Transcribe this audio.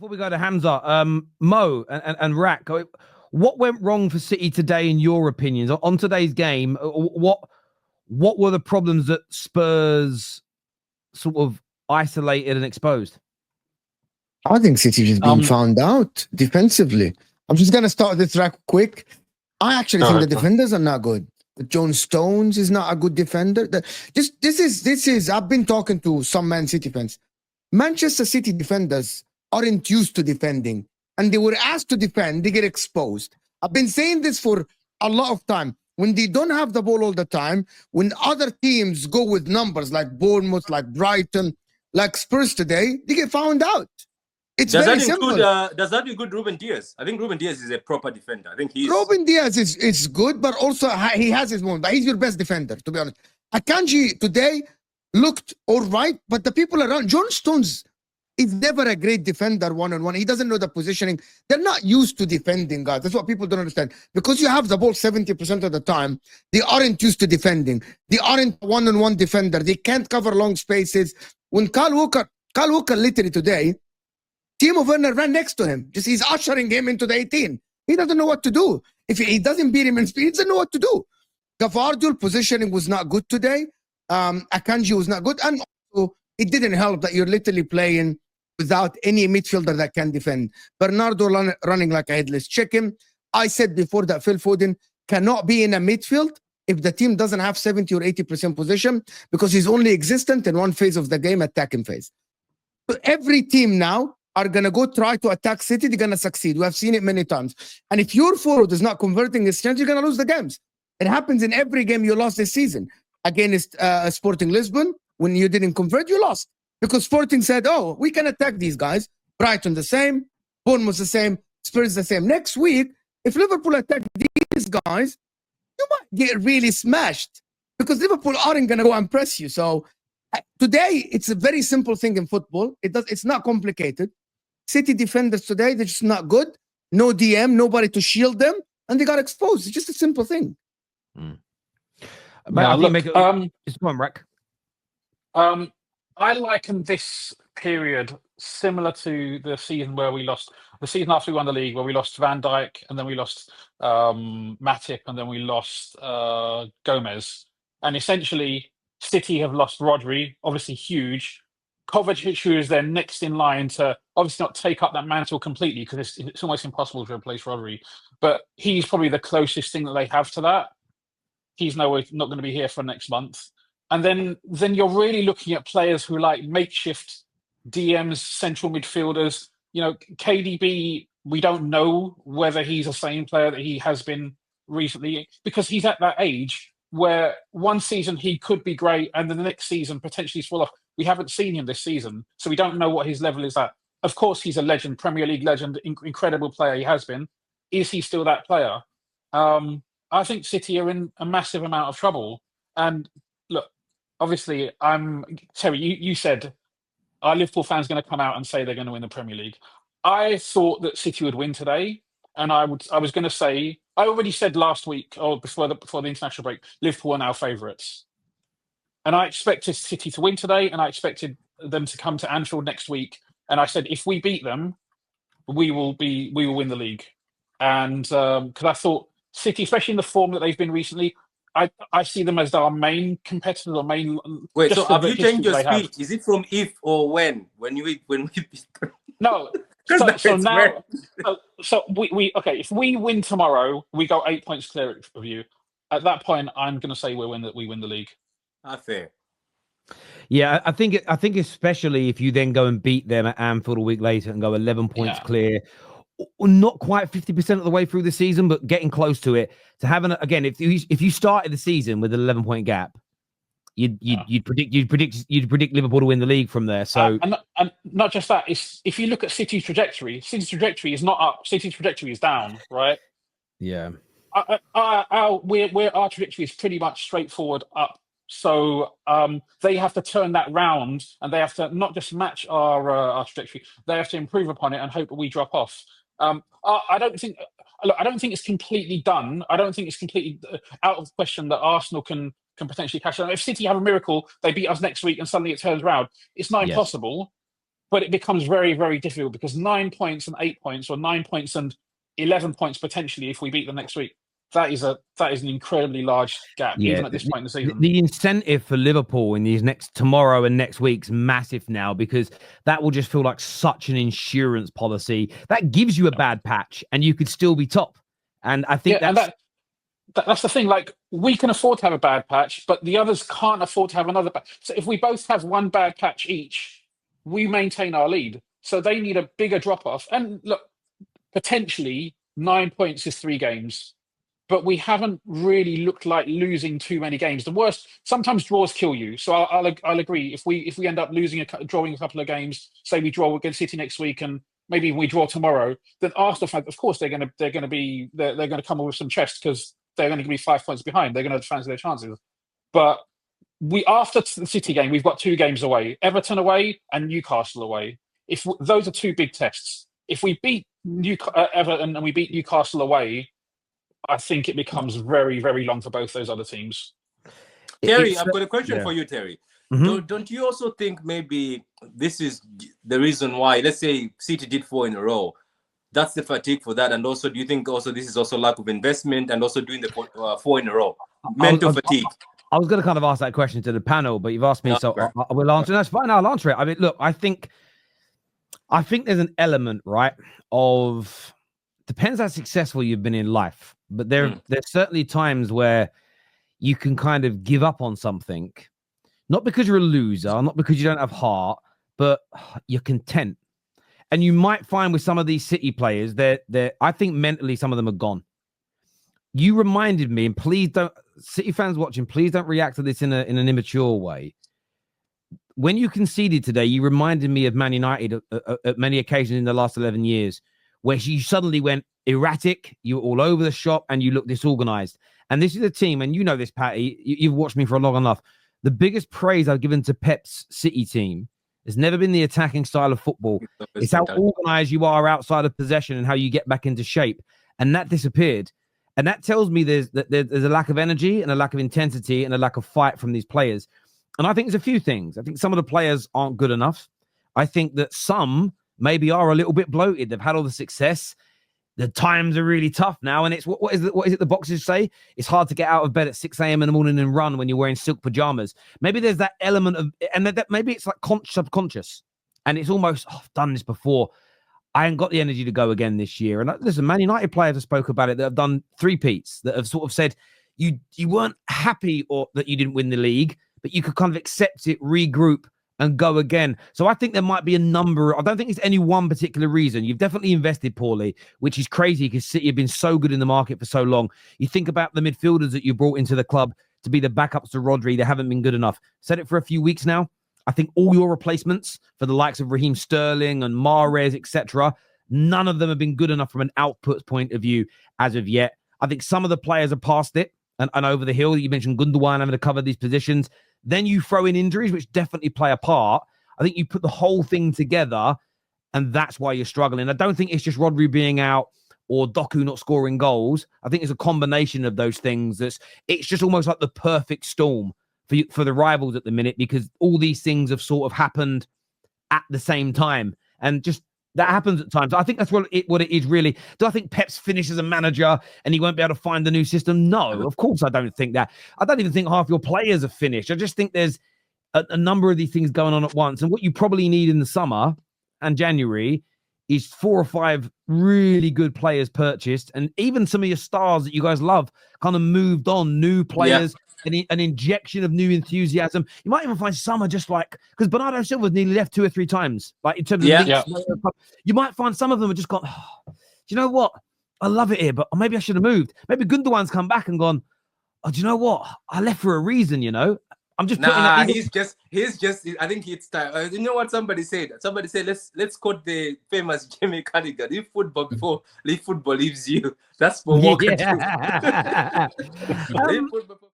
Before we go to Hamza, Mo and Rak, what went wrong for City today, in your opinions, on today's game? What were the problems that Spurs sort of isolated and exposed? I think City just being found out defensively. I'm just going to start this track quick. I actually think the defenders are not good. John Stones is not a good defender. This is. I've been talking to some Man City fans. Manchester City defenders aren't used to defending, and they were asked to defend. They get exposed. I've been saying this for a lot of time. When they don't have the ball all the time, when other teams go with numbers like Bournemouth, like Brighton, like Spurs today, they get found out. It's very simple. Does that include Ruben Diaz? I think Ruben Diaz is a proper defender. I think Ruben Diaz is good, but also he has his moment. But he's your best defender, to be honest. Akanji today looked all right, but the people around, John Stones is never a great defender one-on-one. He doesn't know the positioning. They're not used to defending, guys. That's what people don't understand. Because you have the ball 70% of the time, they aren't used to defending. They aren't a one-on-one defender. They can't cover long spaces. When Kyle Walker literally today, Timo Werner ran next to him. Just he's ushering him into the 18. He doesn't know what to do. If he doesn't beat him in speed, he doesn't know what to do. Gavardiol positioning was not good today. Akanji was not good. And also, it didn't help that you're literally playing without any midfielder that can defend. Bernardo running like a headless chicken. I said before that Phil Foden cannot be in a midfield if the team doesn't have 70 or 80% position, because he's only existent in one phase of the game, attacking phase. So every team now are going to go try to attack City. They're going to succeed. We have seen it many times. And if your forward is not converting his chance, you're going to lose the games. It happens in every game you lost this season. Against Sporting Lisbon, when you didn't convert, you lost. Because Sporting said, oh, we can attack these guys. Brighton the same, Bournemouth the same, Spurs the same. Next week, if Liverpool attack these guys, you might get really smashed. Because Liverpool aren't going to go and press you. So today, it's a very simple thing in football. It's not complicated. City defenders today, they're just not good. No DM, nobody to shield them. And they got exposed. It's just a simple thing. But it's one, Rack. I liken this period similar to the season where we lost, the season after we won the league, where we lost Van Dijk, and then we lost Matip, and then we lost Gomez. And essentially, City have lost Rodri, obviously huge. Kovacic, who is their next in line to obviously not take up that mantle completely, because it's almost impossible to replace Rodri. But he's probably the closest thing that they have to that. He's not going to be here for next month. And then you're really looking at players who are like makeshift DMs, central midfielders. You know, KDB, we don't know whether he's the same player that he has been recently, because he's at that age where one season he could be great and then the next season potentially fall off. We haven't seen him this season, so we don't know what his level is at. Of course, he's a legend, Premier League legend, incredible player he has been. Is he still that player? I think City are in a massive amount of trouble. And look, obviously, Terry, you said our Liverpool fans going to come out and say they're going to win the Premier League. I thought that City would win today, and I was going to say, I already said last week or before the international break, Liverpool are now favourites. And I expected City to win today, and I expected them to come to Anfield next week. And I said, if we beat them, we will win the league. And because I thought City, especially in the form that they've been recently, I see them as our main competitors or main. Wait, so have you changed your speech? Is it from if or when? When we beat them? No. So now, we okay. If we win tomorrow, we go 8 points clear of you. At that point, I'm going to say we win the league. Fair. Yeah, I think especially if you then go and beat them at Anfield a week later and go 11 points clear, not quite 50% of the way through the season, but getting close to it. To have again, if you started the season with an 11-point gap, you'd predict Liverpool to win the league from there. So and not just that, if you look at City's trajectory is not up. City's trajectory is down, right? Yeah. Our trajectory is pretty much straightforward up. So they have to turn that round, and they have to not just match our trajectory; they have to improve upon it and hope that we drop off. I don't think it's completely done. I don't think it's completely out of the question that Arsenal can potentially cash out. If City have a miracle, they beat us next week, and suddenly it turns around. It's not impossible, but it becomes very, very difficult because 9 points and 8 points, or 9 points and 11 points potentially if we beat them next week. That is an incredibly large gap, even at this point in the season. The incentive for Liverpool in these tomorrow and next week's massive now, because that will just feel like such an insurance policy that gives you a bad patch and you could still be top. And I think that's the thing. Like, we can afford to have a bad patch, but the others can't afford to have another bad. So if we both have one bad patch each, we maintain our lead. So they need a bigger drop off. And look, potentially 9 points is 3 games. But we haven't really looked like losing too many games. The worst, sometimes draws kill you. So I'll agree. If we end up drawing a couple of games, say we draw against City next week, and maybe we draw tomorrow, then Arsenal fans, of course, they're going to come up with some chest because they're going to be 5 points behind. They're going to fancy their chances. But after the City game, we've got 2 games away: Everton away and Newcastle away. Those are 2 big tests. If we beat Everton and we beat Newcastle away, I think it becomes very, very long for both those other teams. Terry, I've got a question for you, Terry. Mm-hmm. Don't you also think maybe this is the reason why, let's say City did 4 in a row, that's the fatigue for that? And also, do you think also this is also lack of investment and also doing the 4 in a row, mental fatigue? I was going to kind of ask that question to the panel, but you've asked me, so I will answer. That's fine. I'll answer it. I mean, look, I think there's an element, right, of depends how successful you've been in life. But there's certainly times where you can kind of give up on something, not because you're a loser, not because you don't have heart, but you're content. And you might find with some of these City players, I think mentally some of them are gone. You reminded me, and please don't, City fans watching, please don't react to this in an immature way. When you conceded today, you reminded me of Man United at many occasions in the last 11 years, where you suddenly went erratic, you were all over the shop, and you looked disorganized. And this is a team, and you know this, Patty, you've watched me for long enough. The biggest praise I've given to Pep's City team has never been the attacking style of football. It's how organized you are outside of possession and how you get back into shape. And that disappeared. And that tells me there's a lack of energy and a lack of intensity and a lack of fight from these players. And I think there's a few things. I think some of the players aren't good enough. I think that some maybe are a little bit bloated. They've had all the success. The times are really tough now. And it's what is it the boxers say? It's hard to get out of bed at 6 a.m. in the morning and run when you're wearing silk pajamas. Maybe there's that element of, and that maybe it's like subconscious. And it's almost, I've done this before. I ain't got the energy to go again this year. And listen, Man United players have spoke about it that have done 3-peats, that have sort of said you weren't happy or that you didn't win the league, but you could kind of accept it, regroup, and go again. So I think there might be a number. I don't think it's any one particular reason. You've definitely invested poorly, which is crazy because City have been so good in the market for so long. You think about the midfielders that you brought into the club to be the backups to Rodri. They haven't been good enough. Said it for a few weeks now. I think all your replacements for the likes of Raheem Sterling and Mahrez, etc., none of them have been good enough from an output point of view as of yet. I think some of the players are past it and over the hill. You mentioned Gundogan having to cover these positions. Then you throw in injuries, which definitely play a part. I think you put the whole thing together, and that's why you're struggling. I don't think it's just Rodri being out or Doku not scoring goals. I think it's a combination of those things. It's just almost like the perfect storm for the rivals at the minute, because all these things have sort of happened at the same time. And just that happens at times. I think that's what it is really. Do I think Pep's finished as a manager and he won't be able to find the new system? No, of course I don't think that. I don't even think half your players are finished. I just think there's a number of these things going on at once. And what you probably need in the summer and January is 4 or 5 really good players purchased. And even some of your stars that you guys love kind of moved on, new players. Yeah. An injection of new enthusiasm. You might even find some are just like, because Bernardo Silva's nearly left 2 or 3 times, like in terms of you might find some of them are just gone, oh, do you know what? I love it here, but maybe I should have moved. Maybe Gundogan's come back and gone, oh, do you know what? I left for a reason, you know? I'm just putting that he's just I think it's time. You know what somebody said? Somebody said let's quote the famous Jamie Carragher. If football leaves you, that's for walk. Yeah. Leave football